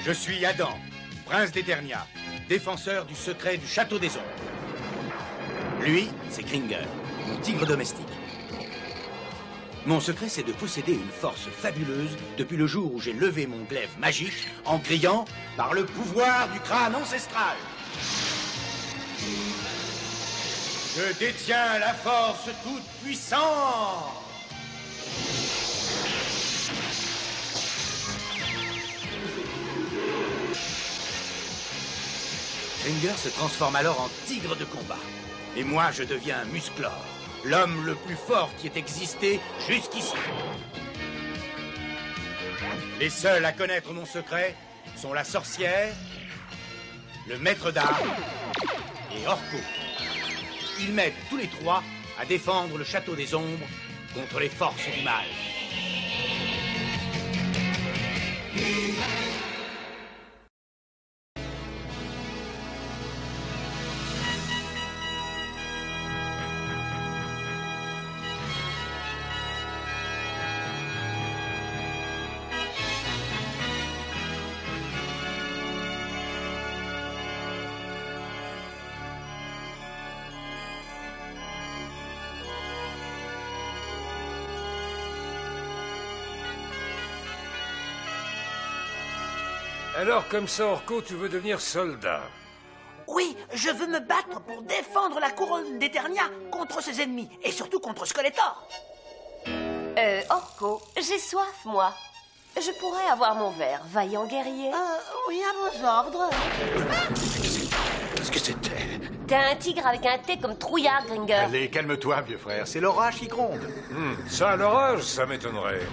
Je suis Adam, prince d'Eternia, défenseur du secret du château des ombres. Lui, c'est Kringer, mon tigre domestique. Mon secret, c'est de posséder une force fabuleuse depuis le jour où j'ai levé mon glaive magique en criant « Par le pouvoir du crâne ancestral !» Je détiens la force toute puissante. Kringer se transforme alors en tigre de combat. Et moi, je deviens Musclor, l'homme le plus fort qui ait existé jusqu'ici. Les seuls à connaître mon secret sont la sorcière, le maître d'armes et Orko. Ils m'aident tous les trois à défendre le château des ombres contre les forces du mal. Alors, comme ça, Orko, tu veux devenir soldat? Oui, je veux me battre pour défendre la couronne d'Eternia contre ses ennemis, et surtout contre Skeletor. Orko, j'ai soif, moi. Je pourrais avoir mon verre, vaillant guerrier. Oui, à vos ordres. Qu'est-ce que c'était? T'es un tigre avec un thé comme trouillard, Gringer. Allez, calme-toi, vieux frère, c'est l'orage qui gronde. Ça, l'orage, ça m'étonnerait.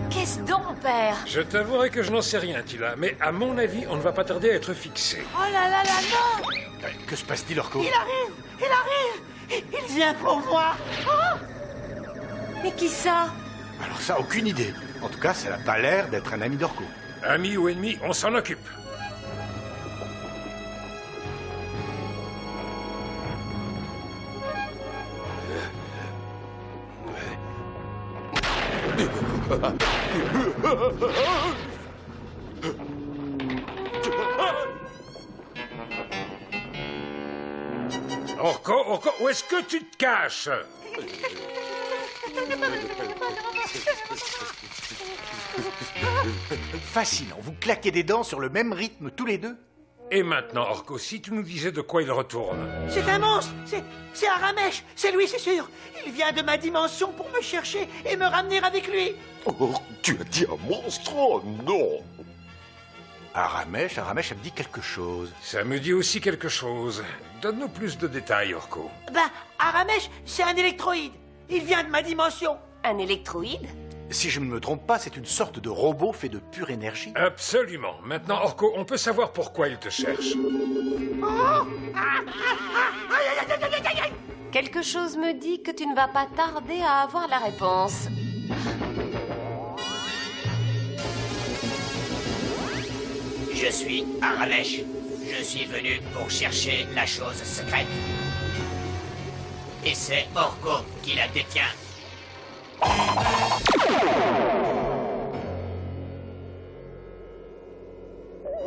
Qu'est-ce donc, père? Je t'avouerai que je n'en sais rien, Tila, mais à mon avis, on ne va pas tarder à être fixé. Oh là là là, non! Que se passe-t-il, Orko? Il arrive! Il vient pour moi! Oh! Mais qui ça? Alors ça, aucune idée. En tout cas, ça n'a pas l'air d'être un ami d'Orko. Ami ou ennemi, on s'en occupe. Orko, où est-ce que tu te caches? Fascinant, vous claquez des dents sur le même rythme tous les deux? Et maintenant, Orko, si tu nous disais de quoi il retourne. C'est un monstre! C'est Aramesh! C'est lui, c'est sûr! Il vient de ma dimension pour me chercher et me ramener avec lui! Oh, tu as dit un monstre? Oh non! Aramesh, ça me dit quelque chose. Ça me dit aussi quelque chose. Donne-nous plus de détails, Orko. Aramesh, c'est un électroïde! Il vient de ma dimension! Un électroïde? Si je ne me trompe pas, c'est une sorte de robot fait de pure énergie. Absolument. Maintenant, Orko, on peut savoir pourquoi il te cherche. Quelque chose me dit que tu ne vas pas tarder à avoir la réponse. Je suis Aramesh. Je suis venu pour chercher la chose secrète. Et c'est Orko qui la détient.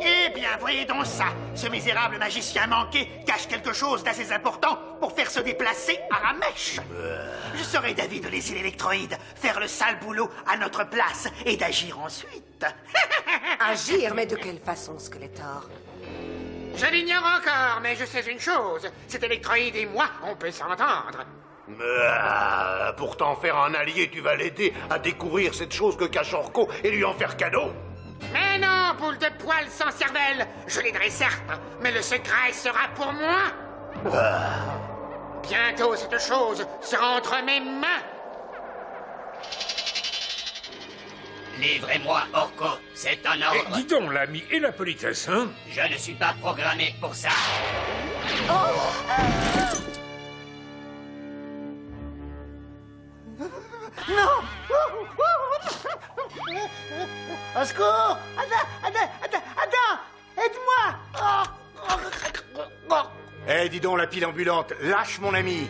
Eh bien, voyez donc ça. Ce misérable magicien manqué cache quelque chose d'assez important pour faire se déplacer Aramesh. Je serais d'avis de laisser l'électroïde faire le sale boulot à notre place et d'agir ensuite. Agir, mais de quelle façon, Skeletor? Je l'ignore encore, mais je sais une chose. Cet électroïde et moi, on peut s'entendre. Pour t'en faire un allié, tu vas l'aider à découvrir cette chose que cache Orko et lui en faire cadeau. Mais non, boule de poil sans cervelle. Je l'aiderai certes, mais le secret sera pour moi. Bientôt, cette chose sera entre mes mains. Livrez-moi Orko, c'est un ordre. Dis donc, l'ami et la politesse, hein? Je ne suis pas programmé pour ça. Non! Au secours! Attends! Aide-moi! Eh, dis donc, la pile ambulante, lâche mon ami.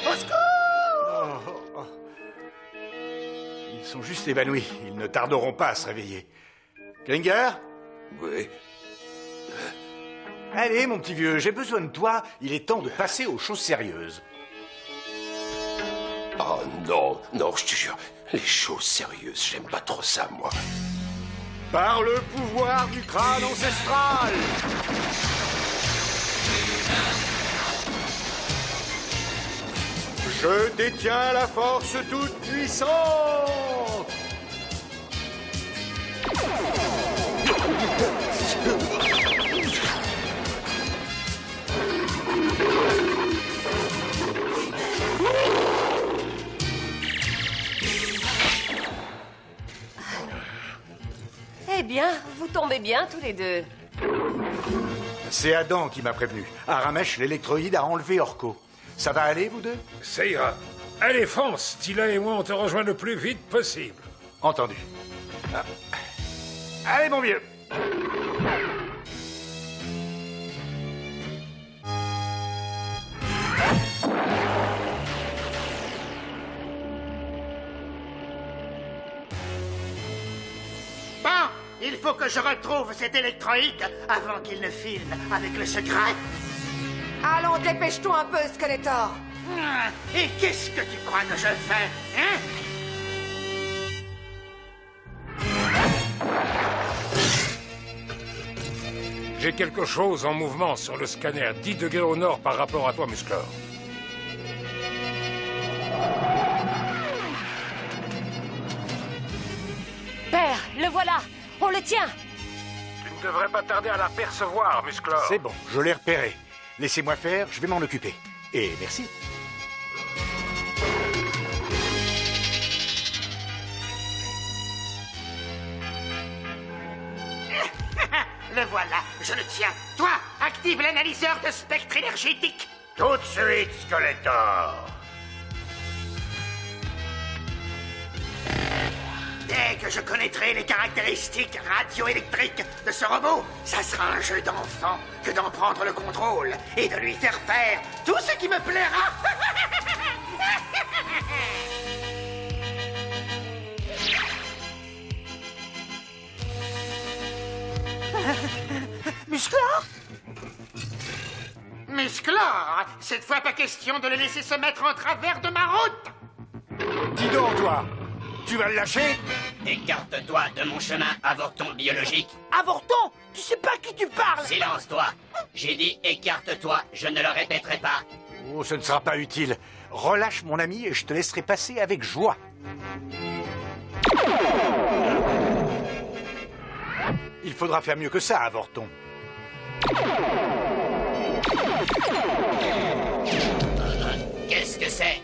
Au secours! Ils sont juste évanouis. Ils ne tarderont pas à se réveiller. Kringer? Oui. Allez, mon petit vieux, j'ai besoin de toi. Il est temps de passer aux choses sérieuses. Oh non, non, je te jure, les choses sérieuses, j'aime pas trop ça, moi. Par le pouvoir du crâne ancestral! Je détiens la force toute puissante! Eh bien, vous tombez bien tous les deux. C'est Adam qui m'a prévenu. Aramesh, l'électroïde, a enlevé Orko. Ça va aller, vous deux? Ça ira. Allez, fonce. Tila et moi, on te rejoint le plus vite possible. Entendu. Ah. Allez, mon vieux. Bon, il faut que je retrouve cet électroïde avant qu'il ne file avec le secret. Allons, dépêche-toi un peu, Skeletor. Et qu'est-ce que tu crois que je fais, hein? J'ai quelque chose en mouvement sur le scanner, 10 degrés au nord par rapport à toi, Musclor. Père, le voilà. On le tient. Tu ne devrais pas tarder à l'apercevoir, Musclor. C'est bon, je l'ai repéré. Laissez-moi faire, je vais m'en occuper. Et merci. Le voilà, je le tiens. Toi, active l'analyseur de spectre énergétique. Tout de suite, Skeletor. Dès que je connaîtrai les caractéristiques radioélectriques de ce robot, ça sera un jeu d'enfant que d'en prendre le contrôle et de lui faire faire tout ce qui me plaira. Musclor? Musclor, cette fois pas question de le laisser se mettre en travers de ma route. Dis donc, toi, tu vas le lâcher? Écarte-toi de mon chemin, avorton biologique. Avorton, tu sais pas à qui tu parles. Silence-toi. J'ai dit écarte-toi, je ne le répéterai pas. Oh, ce ne sera pas utile. Relâche mon ami et je te laisserai passer avec joie. Il faudra faire mieux que ça, Avorton. Qu'est-ce que c'est?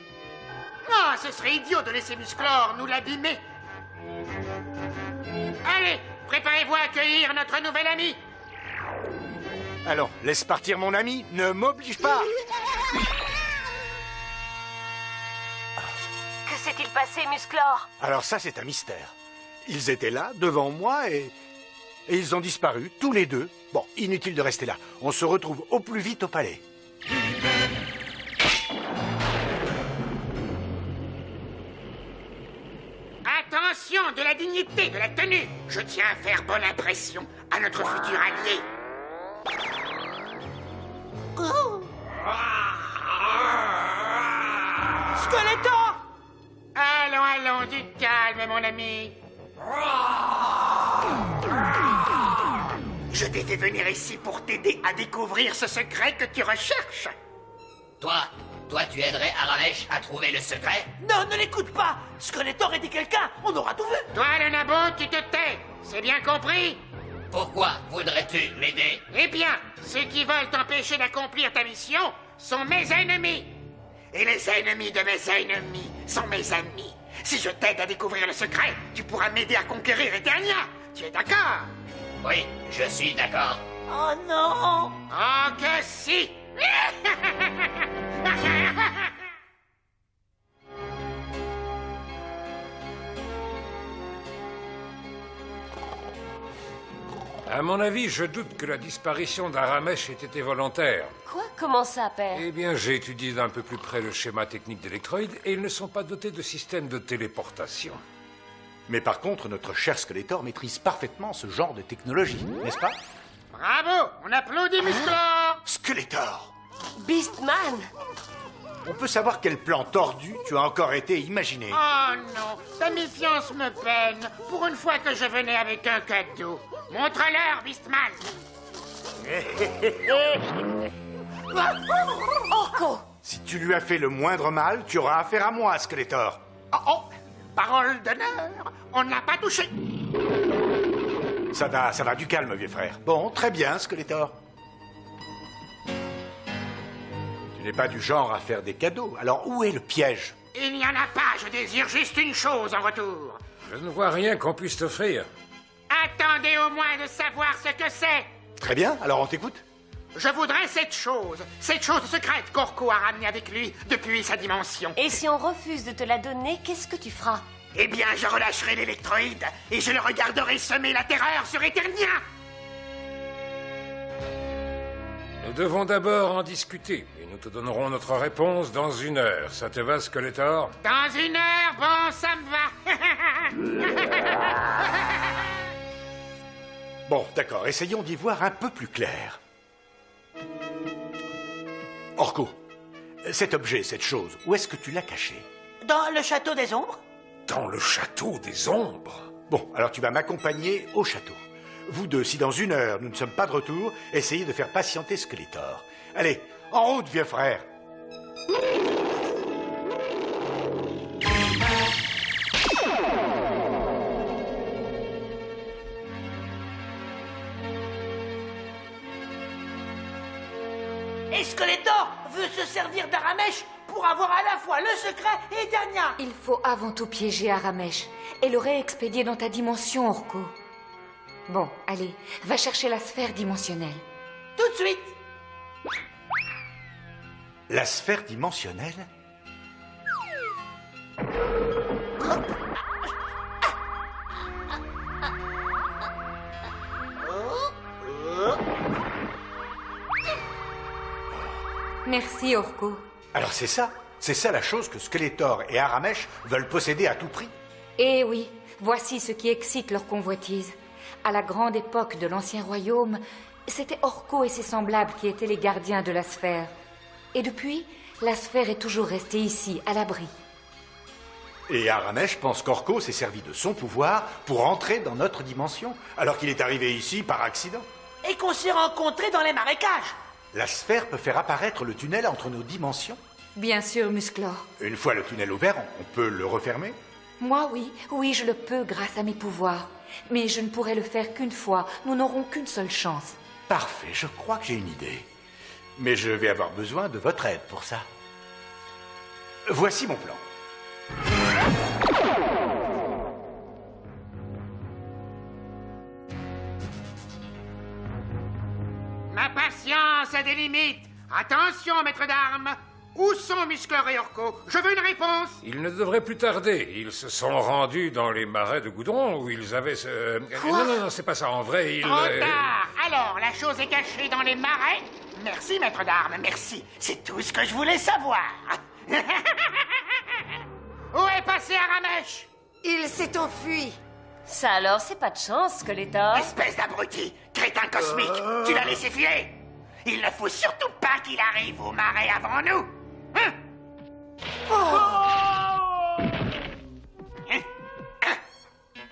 Non, ce serait idiot de laisser Musclor nous l'abîmer. Allez, préparez-vous à accueillir notre nouvel ami. Allons, laisse partir mon ami, ne m'oblige pas. Que s'est-il passé, Musclor? Alors ça, c'est un mystère. Ils étaient là, devant moi, et ils ont disparu, tous les deux. Bon, inutile de rester là. On se retrouve au plus vite au palais. Attention, de la dignité, de la tenue. Je tiens à faire bonne impression à notre futur allié. Skeletor! Allons, du calme, mon ami. Je t'ai fait venir ici pour t'aider à découvrir ce secret que tu recherches. Toi, tu aiderais Aramesh à trouver le secret? Non, ne l'écoute pas. Skeletor était quelqu'un, on aura tout vu. Toi, le nabo, tu te tais. C'est bien compris? Pourquoi voudrais-tu m'aider? Eh bien, ceux qui veulent t'empêcher d'accomplir ta mission sont mes ennemis. Et les ennemis de mes ennemis sont mes amis. Si je t'aide à découvrir le secret, tu pourras m'aider à conquérir Eternia. Tu es d'accord? Oui, je suis d'accord. Oh non! Oh que si! À mon avis, je doute que la disparition d'Aramesh ait été volontaire. Quoi? Comment ça, père? Eh bien, j'ai étudié d'un peu plus près le schéma technique d'Electroid et ils ne sont pas dotés de système de téléportation. Mais par contre, notre cher Skeletor maîtrise parfaitement ce genre de technologie, n'est-ce pas? Bravo! On applaudit Musclor! Skeletor! Beastman! On peut savoir quel plan tordu tu as encore été imaginé. Oh non, ta méfiance me peine. Pour une fois que je venais avec un cadeau. Montre-leur, Beastman! Orko! Si tu lui as fait le moindre mal, tu auras affaire à moi, Skeletor. Oh oh! Parole d'honneur, on ne l'a pas touché. Ça va, du calme, vieux frère. Bon, très bien, Skeletor. Tu n'es pas du genre à faire des cadeaux, alors où est le piège? Il n'y en a pas, je désire juste une chose en retour. Je ne vois rien qu'on puisse t'offrir. Attendez au moins de savoir ce que c'est. Très bien, alors on t'écoute. Je voudrais cette chose secrète qu'Orko a ramenée avec lui depuis sa dimension. Et si on refuse de te la donner, qu'est-ce que tu feras? Eh bien, je relâcherai l'électroïde et je le regarderai semer la terreur sur Eternia. Nous devons d'abord en discuter et nous te donnerons notre réponse dans 1 heure. Ça te va, Skeletor? Dans 1 heure, bon, ça me va. Bon, d'accord, essayons d'y voir un peu plus clair. Orko, cet objet, cette chose, où est-ce que tu l'as caché? Dans le château des ombres? Dans le château des ombres? Bon, alors tu vas m'accompagner au château. Vous deux, si dans 1 heure nous ne sommes pas de retour, essayez de faire patienter Skeletor. Allez, en route, vieux frère. Et Skeletor veut se servir d'Aramesh pour avoir à la fois le secret et Eternia. Il faut avant tout piéger Aramesh et le réexpédier dans ta dimension, Orko. Bon, allez, va chercher la sphère dimensionnelle. Tout de suite. La sphère dimensionnelle? Merci, Orko. Alors c'est ça la chose que Skeletor et Aramesh veulent posséder à tout prix. Eh oui, voici ce qui excite leur convoitise. À la grande époque de l'Ancien Royaume, c'était Orko et ses semblables qui étaient les gardiens de la sphère. Et depuis, la sphère est toujours restée ici, à l'abri. Et Aramesh pense qu'Orko s'est servi de son pouvoir pour entrer dans notre dimension, alors qu'il est arrivé ici par accident. Et qu'on s'est rencontrés dans les marécages. La sphère peut faire apparaître le tunnel entre nos dimensions. Bien sûr, Musclor. Une fois le tunnel ouvert, on peut le refermer? Moi, oui, je le peux grâce à mes pouvoirs. Mais je ne pourrai le faire qu'une fois. Nous n'aurons qu'une seule chance. Parfait, je crois que j'ai une idée. Mais je vais avoir besoin de votre aide pour ça. Voici mon plan. Ma patience a des limites. Attention, maître d'armes. Où sont Musclor et Orko? Je veux une réponse. Il ne devrait plus tarder. Ils se sont rendus dans les marais de goudron où ils avaient ce... Non, c'est pas ça. En vrai, ils... Trop tard. Alors, la chose est cachée dans les marais? Merci, maître d'armes, merci. C'est tout ce que je voulais savoir. Où est passé Aramesh? Il s'est enfui. Ça alors, c'est pas de chance, Skeletor. Espèce d'abruti, crétin cosmique, tu l'as laissé filer. Il ne faut surtout pas qu'il arrive au marais avant nous. Hein?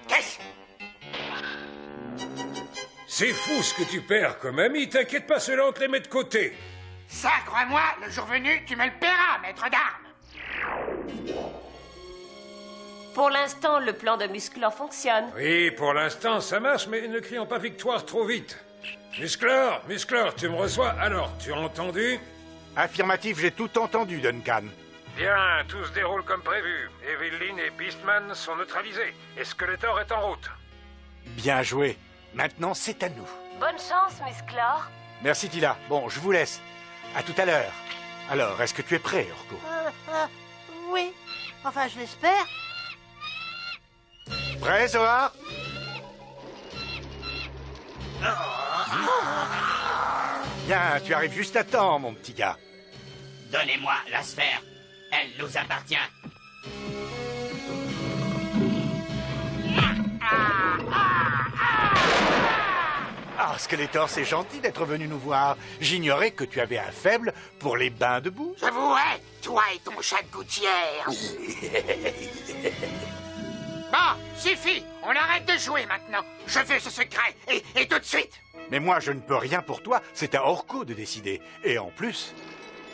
Qu'est-ce? C'est fou ce que tu perds comme ami. T'inquiète pas, cela on te les met de côté. Ça, crois-moi, le jour venu, tu me le paieras, maître d'armes. Pour l'instant, le plan de Musclor fonctionne. Oui, pour l'instant, ça marche, mais ne crions pas victoire trop vite. Musclor, tu me reçois? Alors, tu as entendu? Affirmatif, j'ai tout entendu, Duncan. Bien, tout se déroule comme prévu. Evelyn et Beastman sont neutralisés. Et Skeletor est en route. Bien joué. Maintenant, c'est à nous. Bonne chance, Musclor. Merci, Tila. Bon, je vous laisse. À tout à l'heure. Alors, est-ce que tu es prêt, Orko? Oui. Enfin, je l'espère. Prêt, Zohar? Bien, tu arrives juste à temps, mon petit gars. Donnez-moi la sphère. Elle nous appartient. Ah, Skeletor, c'est gentil d'être venu nous voir. J'ignorais que tu avais un faible pour les bains de boue. J'avouerai, toi et ton chat de gouttière. Bon, suffit. On arrête de jouer maintenant. Je veux ce secret, et tout de suite. Mais moi, je ne peux rien pour toi. C'est à Orko de décider. Et en plus,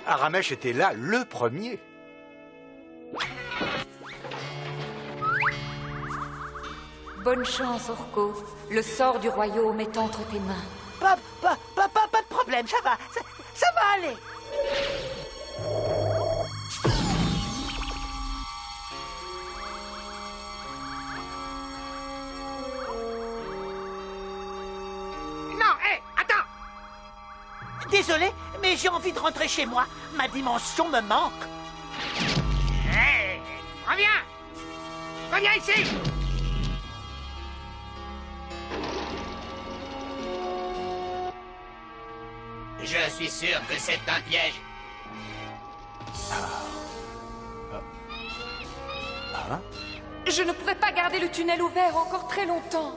Aramesh était là le premier. Bonne chance, Orko. Le sort du royaume est entre tes mains. Pas de problème, ça va aller. Non, hé, attends. Désolé, mais j'ai envie de rentrer chez moi. Ma dimension me manque. Hé, reviens. Reviens ici. Je suis sûr que c'est un piège. Je ne pourrais pas garder le tunnel ouvert encore très longtemps.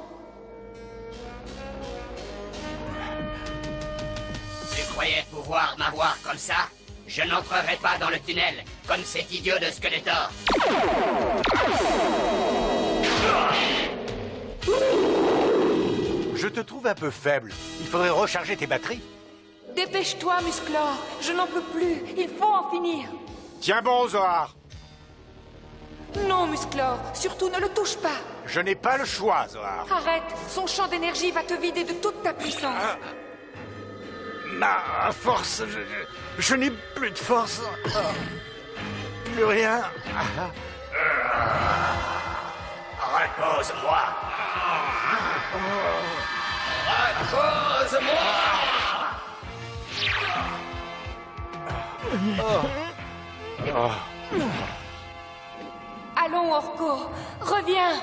Tu croyais pouvoir m'avoir comme ça? Je n'entrerai pas dans le tunnel, comme cet idiot de Skeletor. Je te trouve un peu faible. Il faudrait recharger tes batteries. Dépêche-toi, Musclor. Je n'en peux plus. Il faut en finir. Tiens bon, Zohar. Non, Musclor. Surtout ne le touche pas. Je n'ai pas le choix, Zohar. Arrête. Son champ d'énergie va te vider de toute ta puissance. Ma force, je n'ai plus de force. Plus rien. Repose-moi. Repose-moi. Allons, Orko. Reviens.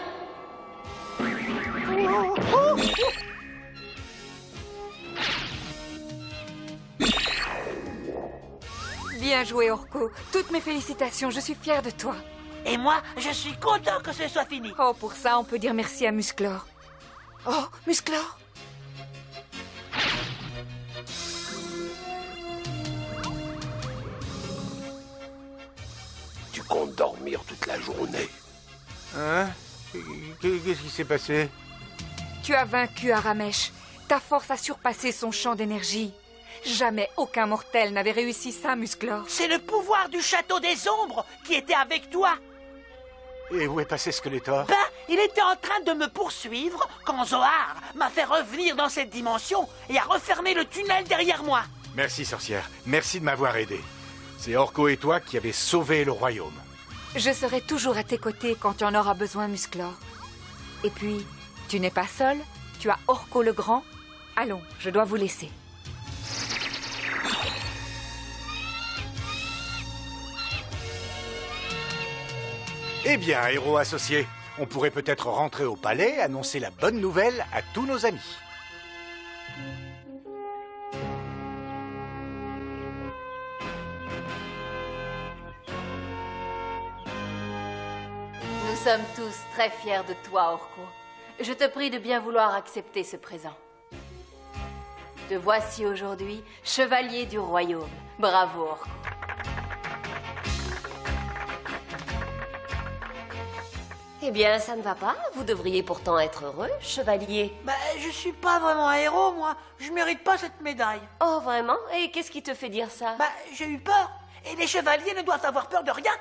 Bien joué, Orko. Toutes mes félicitations. Je suis fière de toi. Et moi, je suis content que ce soit fini. Oh, pour ça, on peut dire merci à Musclor. Oh, Musclor. Tu comptes dormir toute la journée. Hein? Qu'est-ce qui s'est passé? Tu as vaincu Aramesh. Ta force a surpassé son champ d'énergie. Jamais aucun mortel n'avait réussi ça, Musclor. C'est le pouvoir du château des ombres qui était avec toi. Et où est passé Skeletor? Ben, il était en train de me poursuivre quand Zohar m'a fait revenir dans cette dimension et a refermé le tunnel derrière moi. Merci, sorcière. Merci de m'avoir aidé. C'est Orko et toi qui avez sauvé le royaume. Je serai toujours à tes côtés quand tu en auras besoin, Musclor. Et puis, tu n'es pas seul. Tu as Orko le Grand. Allons, je dois vous laisser. Eh bien, héros associés, on pourrait peut-être rentrer au palais, annoncer la bonne nouvelle à tous nos amis. Nous sommes tous très fiers de toi, Orko. Je te prie de bien vouloir accepter ce présent. Te voici aujourd'hui, chevalier du royaume. Bravo, Orko. Eh bien, ça ne va pas. Vous devriez pourtant être heureux, chevalier. Bah, je suis pas vraiment un héros, moi. Je mérite pas cette médaille. Oh, vraiment? Et qu'est-ce qui te fait dire ça? Bah, j'ai eu peur. Et les chevaliers ne doivent avoir peur de rien.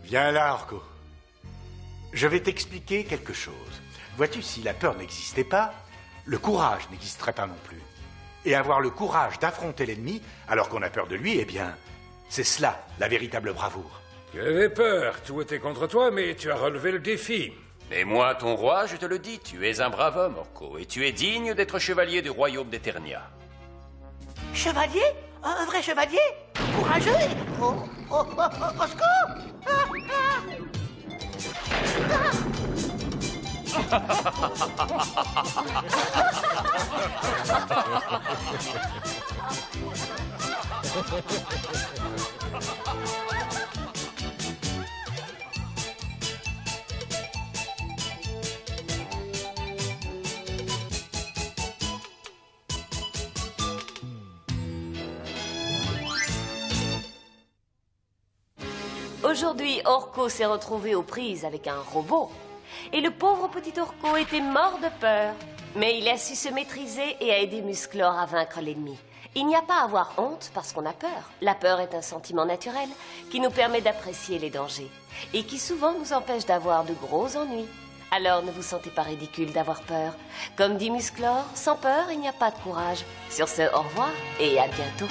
Viens là, Orko. Je vais t'expliquer quelque chose. Vois-tu, si la peur n'existait pas, le courage n'existerait pas non plus. Et avoir le courage d'affronter l'ennemi, alors qu'on a peur de lui, eh bien, c'est cela, la véritable bravoure. Tu avais peur, tout était contre toi, mais tu as relevé le défi. Et moi, ton roi, je te le dis, tu es un brave homme, Orko, et tu es digne d'être chevalier du royaume d'Eternia. Chevalier? Un vrai chevalier? Courageux et... au secours! Aujourd'hui, Orko s'est retrouvé aux prises avec un robot. Et le pauvre petit Orko était mort de peur. Mais il a su se maîtriser et a aidé Musclor à vaincre l'ennemi. Il n'y a pas à avoir honte parce qu'on a peur. La peur est un sentiment naturel qui nous permet d'apprécier les dangers et qui souvent nous empêche d'avoir de gros ennuis. Alors ne vous sentez pas ridicule d'avoir peur. Comme dit Musclor, sans peur, il n'y a pas de courage. Sur ce, au revoir et à bientôt.